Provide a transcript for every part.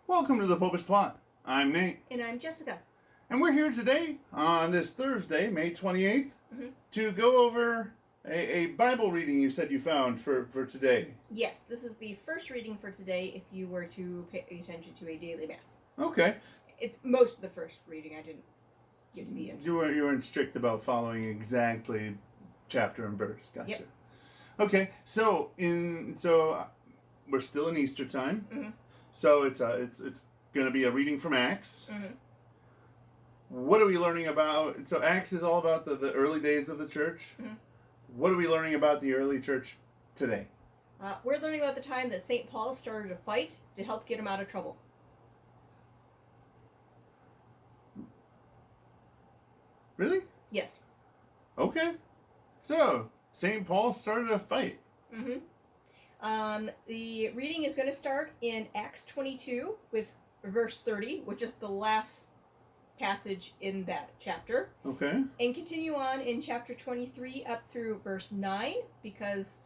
Welcome to the Popish Plot. I'm Nate. And I'm Jessica. And we're here today on this Thursday, May 28th, to go over a Bible reading you said you found for today. Yes, this is the first reading for today if you were to pay attention to a daily mass. Okay. It's most of the first reading. I didn't get to the end. You weren't strict about following exactly chapter and verse. Gotcha. Yep. Okay, so we're still in Easter time. Mm-hmm. So it's going to be a reading from Acts. Mm-hmm. What are we learning about? So Acts is all about the early days of the church. Mm-hmm. What are we learning about the early church today? We're learning about the time that St. Paul started a fight to help get him out of trouble. Really? Yes. Okay. So St. Paul started a fight. Mm-hmm. The reading is going to start in Acts 22 with verse 30, which is the last passage in that chapter. Okay. And continue on in chapter 23 up through verse 9 because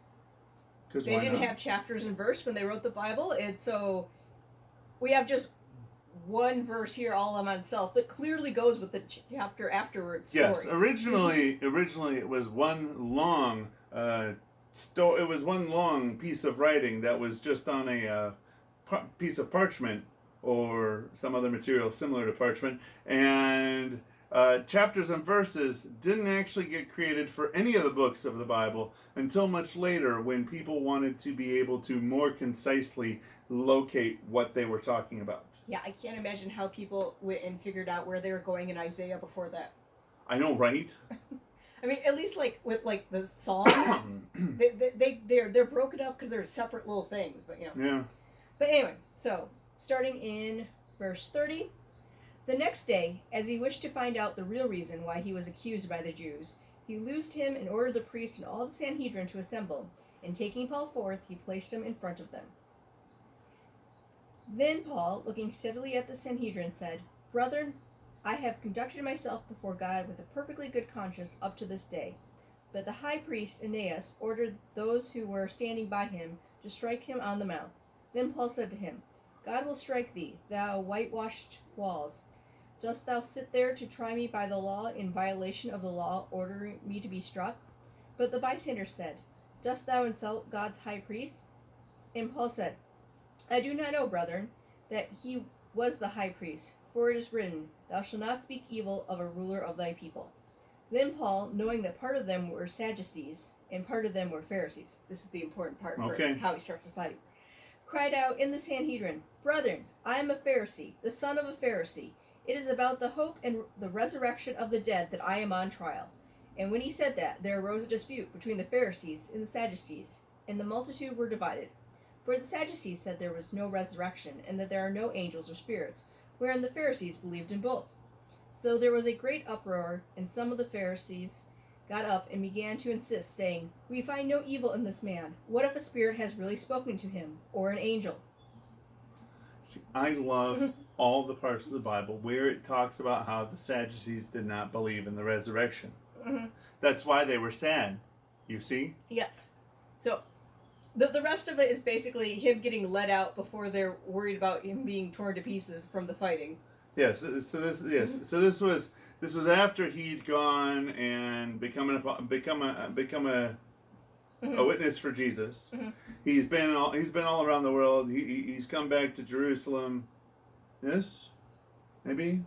they didn't have chapters and verse when they wrote the Bible. And so we have just one verse here all on itself that clearly goes with the chapter afterwards. Yes, originally it was one long it was one long piece of writing that was just on a piece of parchment or some other material similar to parchment, and chapters and verses didn't actually get created for any of the books of the Bible until much later, when people wanted to be able to more concisely locate what they were talking about. Yeah, I can't imagine how people went and figured out where they were going in Isaiah before that. I know, right? I mean, at least with the Psalms, they're broken up because they're separate little things, but Yeah. But anyway, so starting in verse 30, the next day, as he wished to find out the real reason why he was accused by the Jews, he loosed him and ordered the priests and all the Sanhedrin to assemble, and taking Paul forth, he placed him in front of them. Then Paul, looking steadily at the Sanhedrin, said, "Brethren, I have conducted myself before God with a perfectly good conscience up to this day." But the high priest Aeneas ordered those who were standing by him to strike him on the mouth. Then Paul said to him, "God will strike thee, thou whitewashed walls. Dost thou sit there to try me by the law, in violation of the law, ordering me to be struck?" But the bystanders said, "Dost thou insult God's high priest?" And Paul said, "I do not know, brethren, that he was the high priest, for it is written, Thou shalt not speak evil of a ruler of thy people." Then Paul, knowing that part of them were Sadducees and part of them were Pharisees, this is the important part for how he starts the fight, cried out in the Sanhedrin, "Brethren, I am a Pharisee, the son of a Pharisee. It is about the hope and the resurrection of the dead that I am on trial." And when he said that, there arose a dispute between the Pharisees and the Sadducees, and the multitude were divided. For the Sadducees said there was no resurrection, and that there are no angels or spirits, wherein the Pharisees believed in both. So there was a great uproar, and some of the Pharisees got up and began to insist, saying, "We find no evil in this man. What if a spirit has really spoken to him, or an angel?" See, I love all the parts of the Bible where it talks about how the Sadducees did not believe in the resurrection. Mm-hmm. That's why they were sad, you see? Yes. So the rest of it is basically him getting let out before they're worried about him being torn to pieces from the fighting. Yes. So this was after he'd gone and become a witness for Jesus. Mm-hmm. He's been all around the world. He's come back to Jerusalem. Yes, maybe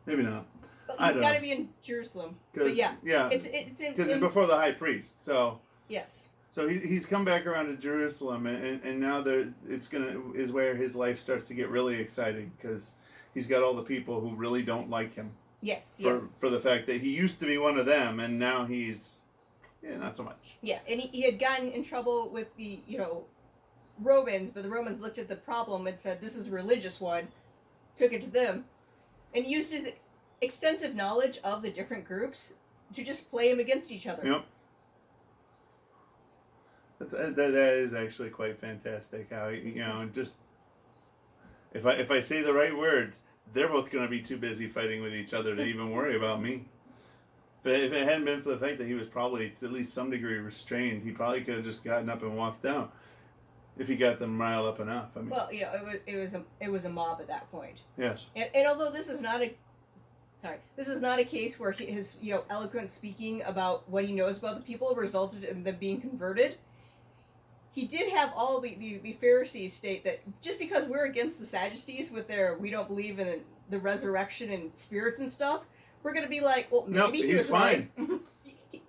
not. But he's got to be in Jerusalem. But yeah, it's in because it's before the high priest. So yes. So he's come back around to Jerusalem, and now is where his life starts to get really exciting, because he's got all the people who really don't like him. Yes. For the fact that he used to be one of them, and now he's not so much. Yeah, and he had gotten in trouble with the Romans, but the Romans looked at the problem and said, "This is a religious one," took it to them, and used his extensive knowledge of the different groups to just play them against each other. Yep. That is actually quite fantastic. How just if I say the right words, they're both going to be too busy fighting with each other to even worry about me. If it hadn't been for the fact that he was probably to at least some degree restrained, he probably could have just gotten up and walked out. If he got them riled up enough. I mean, well, it was a mob at that point. yes. And although this is not a case where his eloquent speaking about what he knows about the people resulted in them being converted. He did have all the Pharisees state that just because we're against the Sadducees with their we don't believe in the resurrection and spirits and stuff, we're going to be like, well, maybe nope, he he's was fine. Right.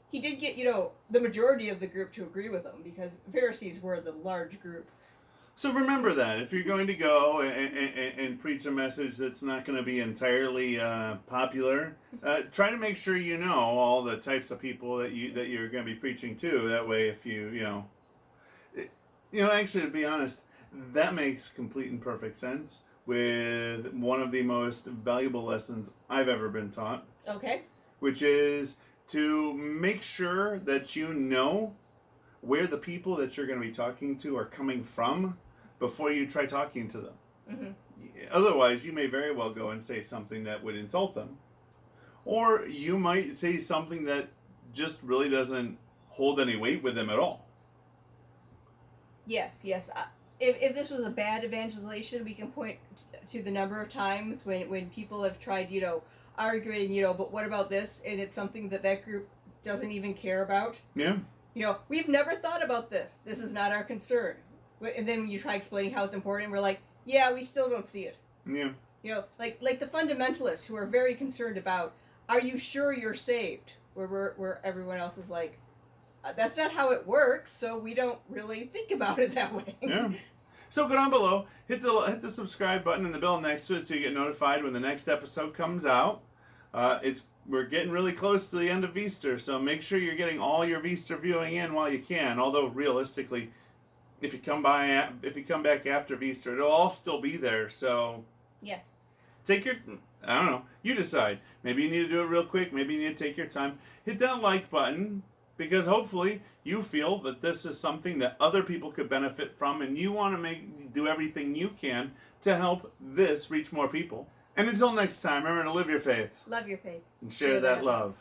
He did get, the majority of the group to agree with him because Pharisees were the large group. So remember that if you're going to go and preach a message that's not going to be entirely popular, try to make sure you know all the types of people that you're going to be preaching to. That way, if actually, to be honest, that makes complete and perfect sense with one of the most valuable lessons I've ever been taught. Okay. Which is to make sure that you know where the people that you're going to be talking to are coming from before you try talking to them. Mm-hmm. Otherwise, you may very well go and say something that would insult them. Or you might say something that just really doesn't hold any weight with them at all. Yes. If this was a bad evangelization, we can point to the number of times when people have tried, arguing, but what about this? And it's something that group doesn't even care about. Yeah. We've never thought about this. This is not our concern. And then when you try explaining how it's important, we're like, yeah, we still don't see it. Yeah. Like the fundamentalists who are very concerned about, are you sure you're saved? Where everyone else is like, that's not how it works, so we don't really think about it that way. Yeah. So go down below, hit the subscribe button and the bell next to it so you get notified when the next episode comes out. We're getting really close to the end of Easter, so make sure you're getting all your Easter viewing in while you can. Although realistically, if you come back after Easter, it'll all still be there. So yes, I don't know. You decide. Maybe you need to do it real quick. Maybe you need to take your time. Hit that like button because hopefully you feel that this is something that other people could benefit from, and you want to do everything you can to help this reach more people. And until next time, remember to live your faith. Love your faith. And share that love.